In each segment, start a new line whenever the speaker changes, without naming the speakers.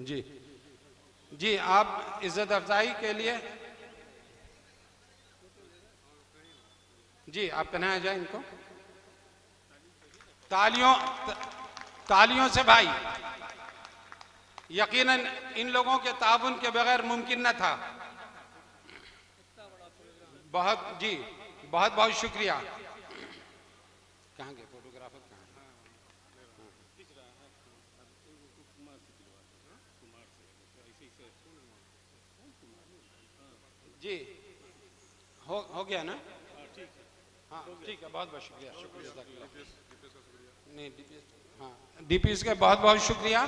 जी जी, आप इज्जत अफजाई के लिए जी आप पहनाया जाए इनको तालियों तालियों से भाई। यकीनन इन लोगों के ताउन के बगैर मुमकिन न था। बहुत जी, बहुत बहुत शुक्रिया। कहाँ गए फोटोग्राफर, कहाँ है? जी हो गया ना? हाँ ठीक है, बहुत बहुत शुक्रिया। नहीं डीपीएस, हाँ डीपीएस का बहुत बहुत शुक्रिया।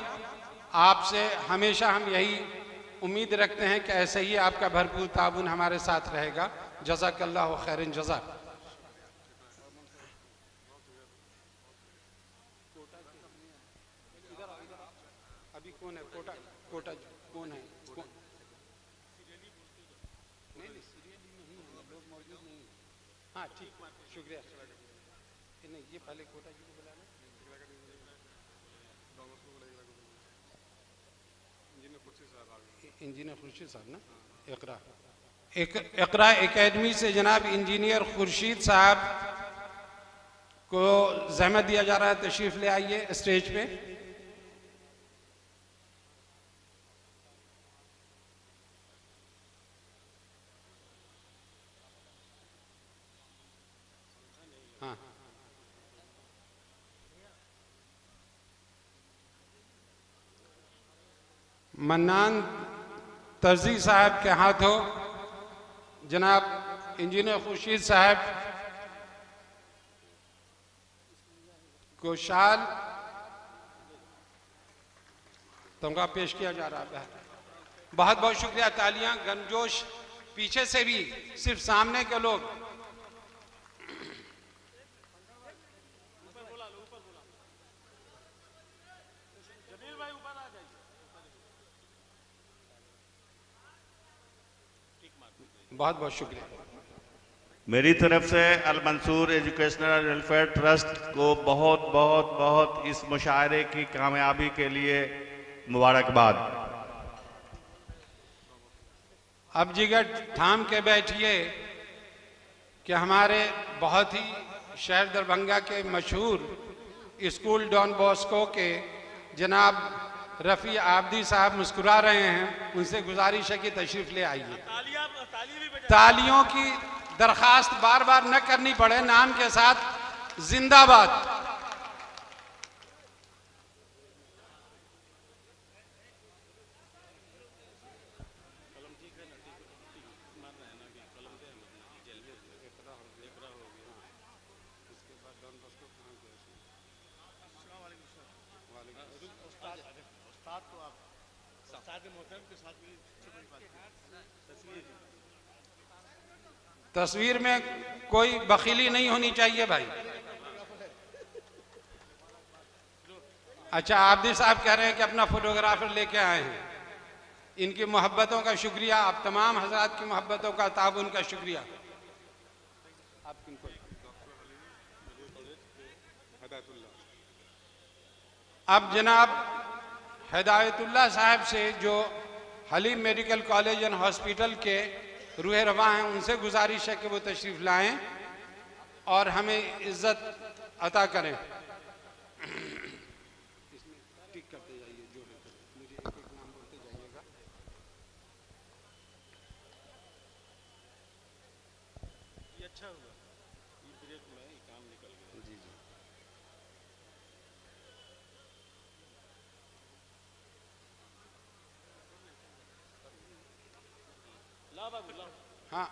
आपसे हमेशा हम यही उम्मीद रखते हैं कि ऐसे ही आपका भरपूर ताउन हमारे साथ रहेगा। जज़ाकल्लाहु खैरन जज़ा। अभी कौन है कोटा? कोटा कौन है? नहीं नहीं सीरियली नहीं है, लोग मौजूद नहीं है। हाँ ठीक, शुक्रिया। नहीं ये पहले कोटा जी को बुलाना, इंजीनियर खुर्शीद साहब ना। इकरा एकेडमी से जनाब इंजीनियर खुर्शीद साहब को जहमत दिया जा रहा है, तशरीफ ले आइए स्टेज पे। हाँ मन्नान तर्जी साहब के हाथों जनाब इंजीनियर खुर्शीद साहब को शाल तमगा पेश किया जा रहा है। बहुत बहुत शुक्रिया। तालियां गर्मजोश। पीछे से भी, सिर्फ सामने के लोग। बहुत बहुत शुक्रिया।
मेरी तरफ से अल मंसूर एजुकेशनल वेलफेयर ट्रस्ट को बहुत बहुत बहुत इस मुशायरे की कामयाबी के लिए मुबारकबाद।
अब जिगर थाम के बैठिए कि हमारे बहुत ही शहर दरभंगा के मशहूर स्कूल डॉन बॉस्को के जनाब रफ़ी आबदी साहब मुस्कुरा रहे हैं, उनसे गुजारिश है कि तशरीफ ले आइए। तालियों की दरखास्त बार बार न करनी पड़े, नाम के साथ जिंदाबाद। तस्वीर में कोई बखीली नहीं होनी चाहिए भाई। अच्छा आबदी साहब कह रहे हैं कि अपना फोटोग्राफर लेके आए हैं। इनकी मोहब्बतों का शुक्रिया, आप तमाम हजरात की मोहब्बतों का, ताउन का शुक्रिया। अब जनाब हिदायतुल्लाह साहब से जो Halim medical college and hospital के रूह रवा हैं, उनसे गुजारिश है कि वो तशरीफ लाएं और हमें इज्जत अता करें। टिक करते जाइए, जो है मुझे एक एक नाम बोलते जाइएगा। ये अच्छा हुआ, ये ब्रेक में ये काम निकल गया। जी जी हाँ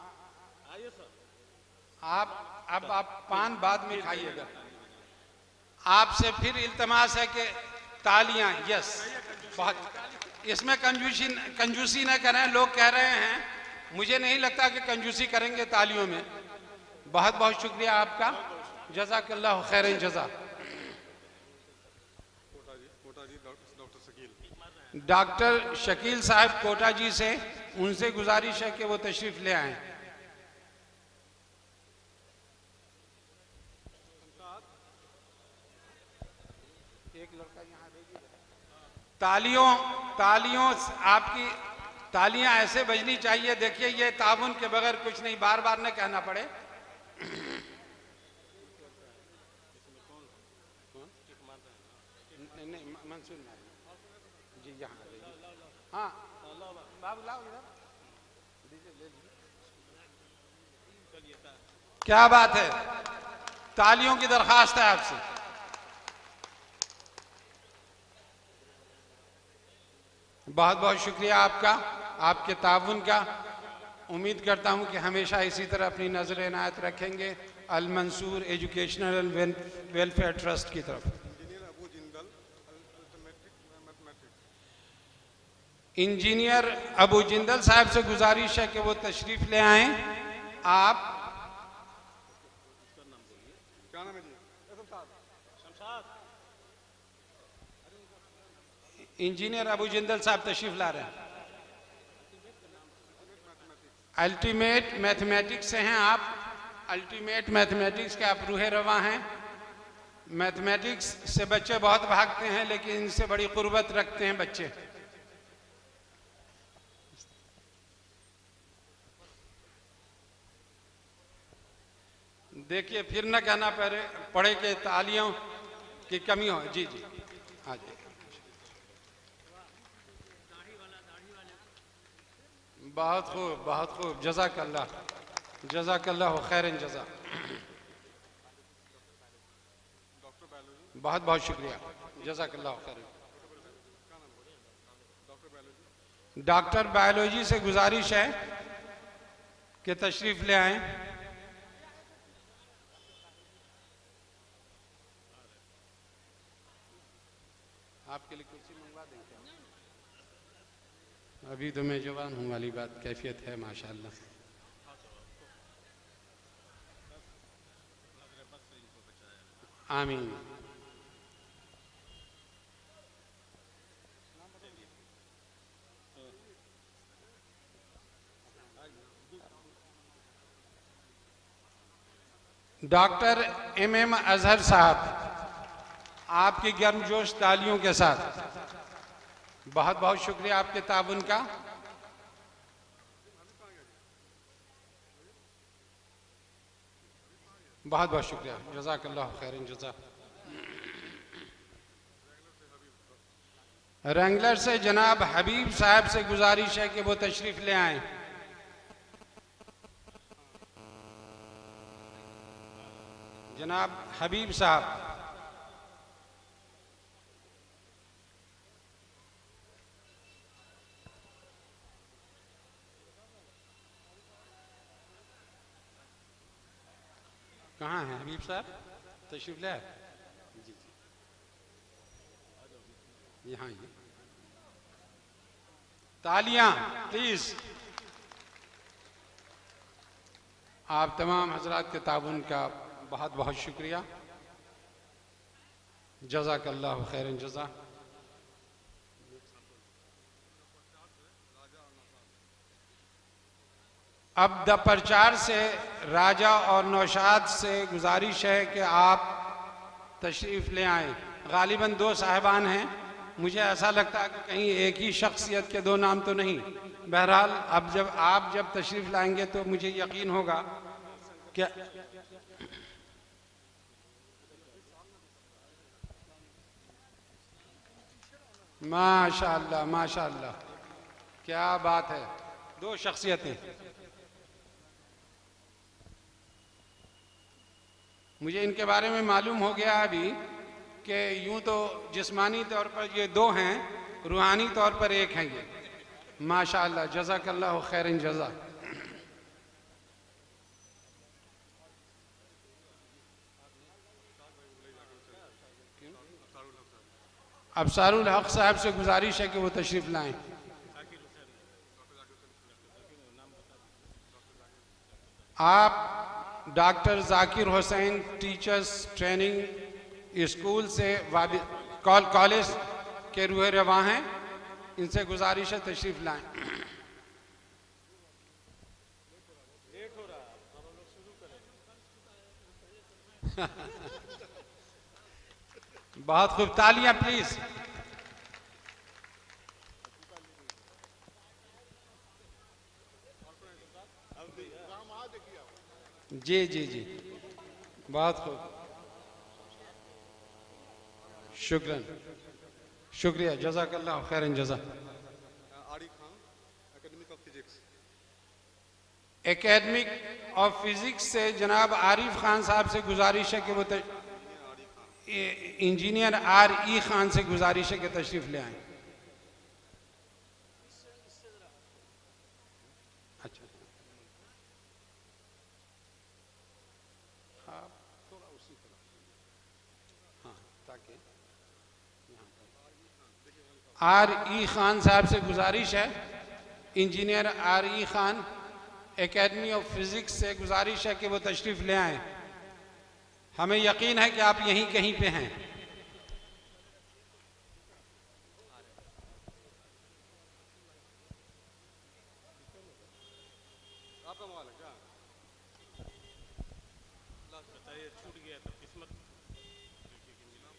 आइए सर। आप पान बाद में खाइएगा। आपसे फिर इल्तमास है कि तालियां, यस बहुत, इसमें कंजूसी न करें। लोग कह रहे हैं, मुझे नहीं लगता कि कंजूसी करेंगे तालियों में। बहुत बहुत शुक्रिया आपका, जज़ाकल्लाहु खैरन जज़ा। डॉक्टर शकील साहब कोटा जी से, उनसे गुजारिश है कि वो तशरीफ ले आएं। एक लड़का यहाँ तालियों तालियों आपकी तालियां ऐसे बजनी चाहिए। देखिए ये ताउन के बगैर कुछ नहीं, बार बार न कहना पड़े। नहीं मंसूर जी यहाँ हाँ बाबू लाओ इधर, क्या बात है, तालियों की दरखास्त है आपसे। बहुत बहुत शुक्रिया आपका, आपके ताउन का। उम्मीद करता हूं कि हमेशा इसी तरह अपनी नजर इनायत रखेंगे अल मंसूर एजुकेशनल वेलफेयर ट्रस्ट की तरफ। इंजीनियर अबू जिंदल साहब से गुजारिश है कि वो तशरीफ ले आए। आप क्या नाम है जी? इंजीनियर अबू जिंदल साहब तशरीफ ला रहे हैं। अल्टीमेट मैथमेटिक्स से हैं आप, अल्टीमेट मैथमेटिक्स के आप रूहे रवा हैं। मैथमेटिक्स से बच्चे बहुत भागते हैं, लेकिन इनसे बड़ी कुर्बत रखते हैं बच्चे। देखिए फिर न कहना पड़े कि तालियों की कमी हो। जी जी हाँ जी, बहुत खूब बहुत खूब, जज़ाकल्लाह जज़ाकल्लाह खैरन जज़ा। बहुत बहुत शुक्रिया, जज़ाकल्लाह खैरन। डॉक्टर बायोलॉजी से गुजारिश है कि तशरीफ ले आएं। आपके लिए कुर्सी मंगवा देंगे। अभी तो मैं जवान हूँ वाली बात, कैफियत है माशाल्लाह। आमीन। डॉक्टर एम अजहर साहब, आपकी गर्मजोश तालियों के साथ बहुत बहुत शुक्रिया आपके ताउन का। बहुत बहुत शुक्रिया, जज़ाकल्लाह खैरन जज़ा। रैंगलर से जनाब हबीब साहब से गुजारिश है कि वो तशरीफ ले आएं। जनाब हबीब साहब, कहाँ हैं हबीब साहब? तशरीफ ले आए? जी जी यहाँ ही। तालियां प्लीज। आप तमाम हजरात के ताउन का बहुत बहुत शुक्रिया, जज़ाकल्लाह खैरन जज़ा। अब द प्रचार से राजा और नौशाद से गुजारिश है कि आप तशरीफ़ ले आएँ। गालिबन दो साहिबान हैं, मुझे ऐसा लगता है कि कहीं एक ही शख्सियत के दो नाम तो नहीं। बहरहाल अब जब आप तशरीफ़ लाएंगे तो मुझे यकीन होगा कि माशाअल्लाह माशाअल्लाह, क्या बात है, दो शख्सियतें। मुझे इनके बारे में मालूम हो गया अभी कि यूं तो जिस्मानी तौर पर ये दो हैं, रूहानी तौर पर एक हैं ये। माशाअल्लाह, जज़ाकल्लाह खैरन जज़ा। अबसारुल हक साहब से गुजारिश है कि वो तशरीफ़ लाएं। आप doctor Zakir Hussain teachers training school से कॉलेज के रूहे रवा हैं, इनसे गुजारिश है तशरीफ़ लाएं। बहुत खूब, तालियां प्लीज। जी जी जी, बहुत खूब, शुक्रन, शुक्रिया, जज़ाकल्लाह खैरन जज़ा। एकेडमिक ऑफ फिजिक्स से जनाब आरिफ खान साहब से गुजारिश है कि वो इंजीनियर RE खान से गुजारिश है कि तशरीफ ले आए। अच्छा, हाँ थोड़ा उसी तरह, हाँ ताकि RE खान साहब से गुजारिश है, engineer RE Khan, academy of physics से गुजारिश है कि वो तशरीफ ले आए। हमें यकीन है कि आप यहीं कहीं पे हैं।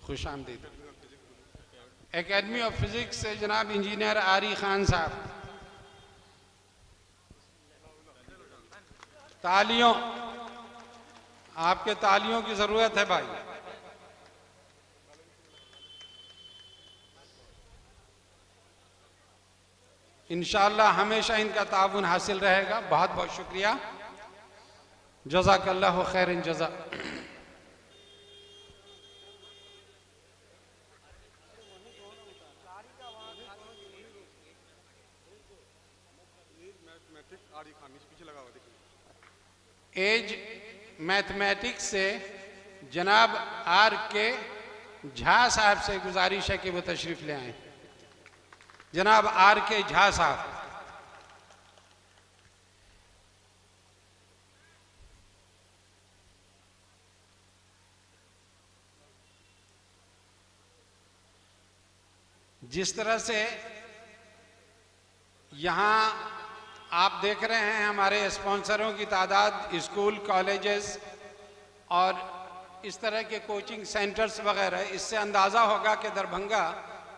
खुश आमदीद। एकेडमी ऑफ फिजिक्स से जनाब इंजीनियर RE खान साहब, तालियों, आपके तालियों की जरूरत है भाई। इंशाअल्लाह हमेशा इनका ताउन हासिल रहेगा। बहुत बहुत शुक्रिया, जज़ाकल्लाहु खैरन जज़ा। एज मैथमेटिक्स से जनाब RK झा साहब से गुजारिश है कि वो तशरीफ ले आए। जनाब RK झा साहब, जिस तरह से यहाँ आप देख रहे हैं हमारे स्पॉन्सरों की तादाद, स्कूल, कॉलेजेस और इस तरह के कोचिंग सेंटर्स वगैरह, इससे अंदाज़ा होगा कि दरभंगा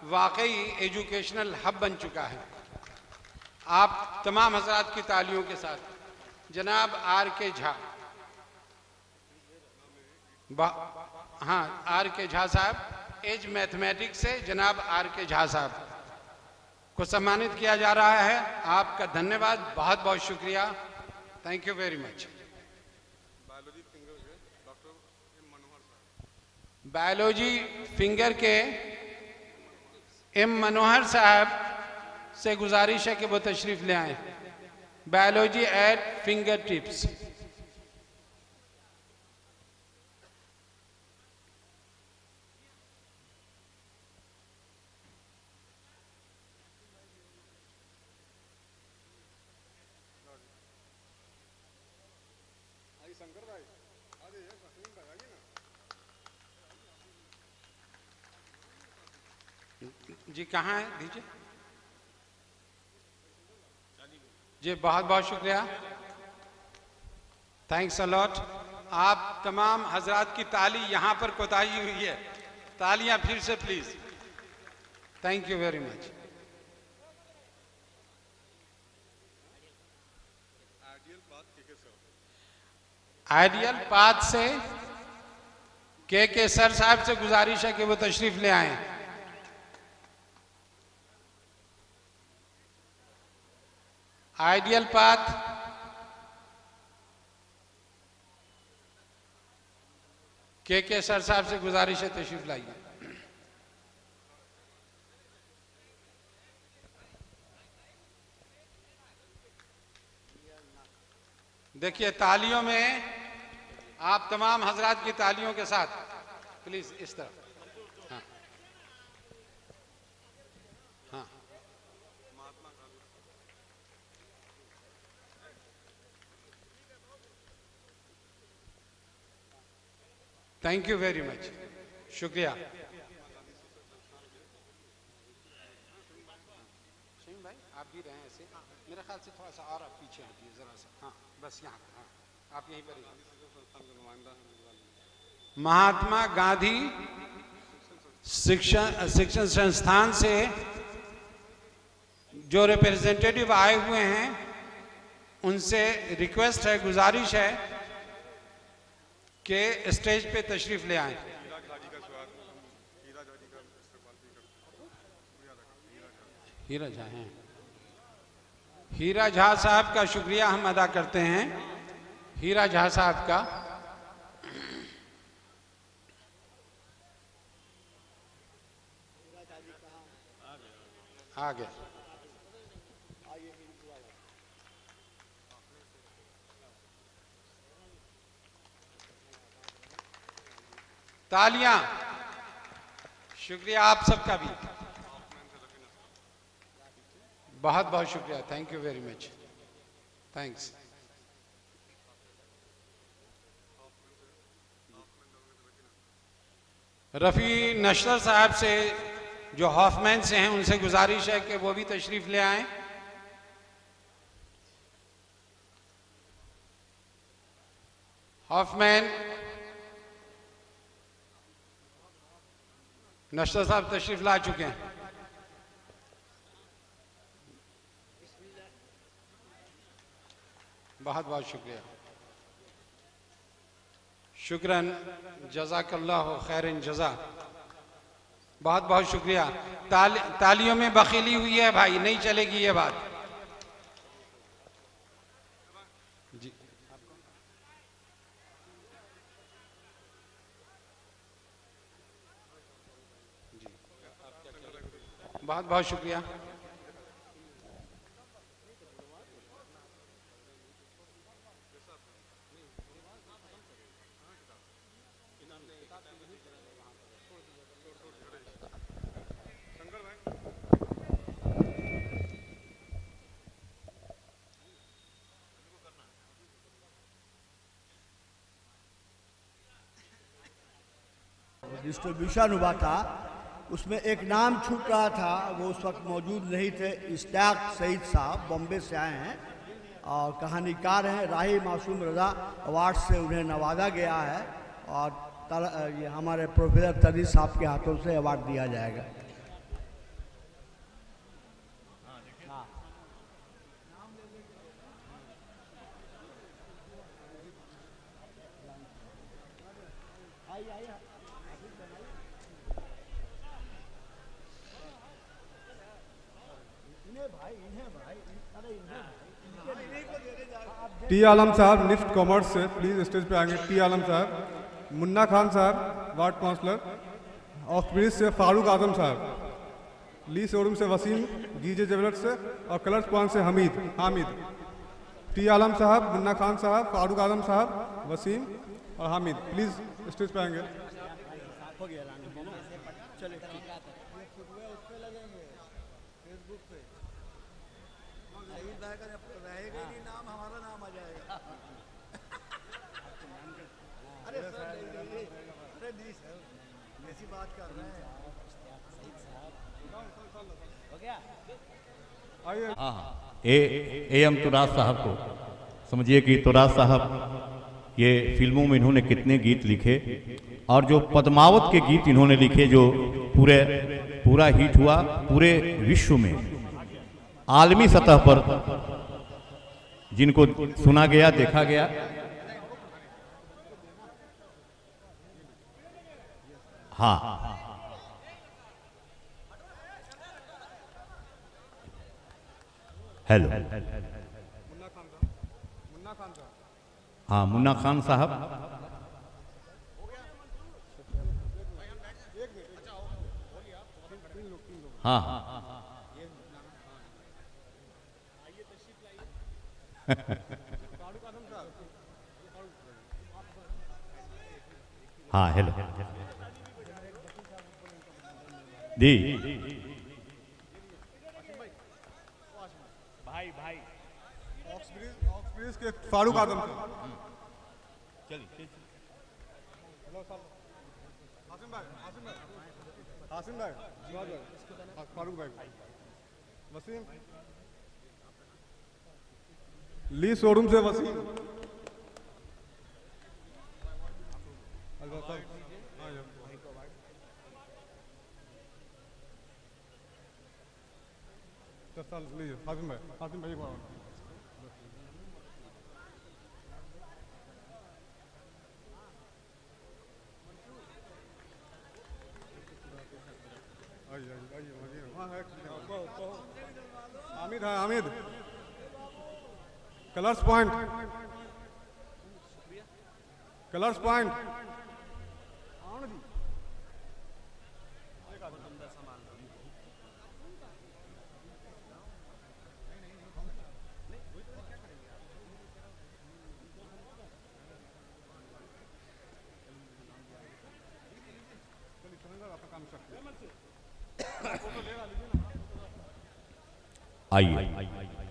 वाकई एजुकेशनल हब बन चुका है। आप तमाम हजरात की तालियों के साथ जनाब RK झा, हाँ RK झा साहब, एज मैथमेटिक्स से जनाब RK झा साहब को सम्मानित किया जा रहा है। आपका धन्यवाद, बहुत बहुत शुक्रिया, thank you very much. Biology finger के M मनोहर साहब से गुजारिश है कि वो तशरीफ ले आए। Biology at fingertips. जी कहाँ है, दीजिए जी, बहुत बहुत शुक्रिया, थैंक्स अ लॉट। आप तमाम हजरात की ताली यहाँ पर कोताही हुई है, तालियां फिर से please, thank you very much. Ideal path से के सर साहब से गुजारिश है कि वो तशरीफ ले आए। आइडियल पाथ के सर साहब से गुजारिश है, तशरीफ लाइए। देखिए तालियों में, आप तमाम हजरात की तालियों के साथ प्लीज इस तरफ, हाँ हाँ, थैंक यू वेरी मच, शुक्रिया। भाई आप भी रहे ऐसे, मेरे ख्याल से थोड़ा सा और आप पीछे हटिए जरा सा, हाँ बस यहाँ पर, हाँ आप यहीं पर। महात्मा गांधी शिक्षण संस्थान से जो रिप्रेजेंटेटिव आए हुए हैं उनसे रिक्वेस्ट है, गुजारिश है कि स्टेज पे तशरीफ ले आएं। हीरा झा हैं। हीरा झा साहब का शुक्रिया हम अदा करते हैं, हीरा झा साहब का। आ गया। तालियां। शुक्रिया आप सबका भी, बहुत बहुत शुक्रिया। Thank you very much. Thanks. Rafi Nashar साहब से जो हॉफमैन से हैं उनसे गुजारिश है कि वो भी तशरीफ ले आएं। हॉफमैन नशर साहब तशरीफ ला चुके हैं। बहुत बहुत शुक्रिया। शुक्रन, जज़ाकल्लाहु खैरन जज़ा। बहुत बहुत शुक्रिया। तालियों में बखीली हुई है भाई, नहीं चलेगी ये बात जी। बहुत बहुत शुक्रिया।
डिस्ट्रीब्यूशन हुआ था, उसमें एक नाम छूट रहा था, वो उस वक्त मौजूद नहीं थे। इश्तियाक सईद साहब बॉम्बे से आए हैं और कहानीकार हैं। राही मासूम रज़ा अवार्ड से उन्हें नवाजा गया है और ये हमारे प्रोफेसर तरी साहब के हाथों से अवार्ड दिया जाएगा।
टी आलम साहब निफ्ट कॉमर्स से प्लीज स्टेज पे आएंगे। टी आलम साहब। मुन्ना खान साहब वार्ड काउंसलर। ऑक्सब्रिज से फारूक आजम साहब। ली शोरूम से वसीम। गीजे ज्वेलर्स से और कलर्स पॉइंट से हामिद। टी आलम साहब, मुन्ना खान साहब, फारूक आजम साहब, वसीम और हामिद प्लीज स्टेज पे आएंगे।
एम तुराज साहब को समझिए कि तुराज साहब ये फिल्मों में इन्होंने कितने गीत लिखे और जो पद्मावत के गीत इन्होंने लिखे जो पूरा हिट हुआ पूरे विश्व में, आलमी सतह पर जिनको सुना गया, देखा गया। हाँ, हेलो। हाँ, मुन्ना खान साहब। हाँ हाँ, हेलो जी। भाई
ऑक्सब्रिज के फारूक आजम
चलिए।
हासिम भाई, फारूक भाई, वसीम। ली शोरूम से वसीम। साल लीजिए हातिम भाई एक बार आइए वहाँ है हामिद है हामिद कलर्स पॉइंट
आइए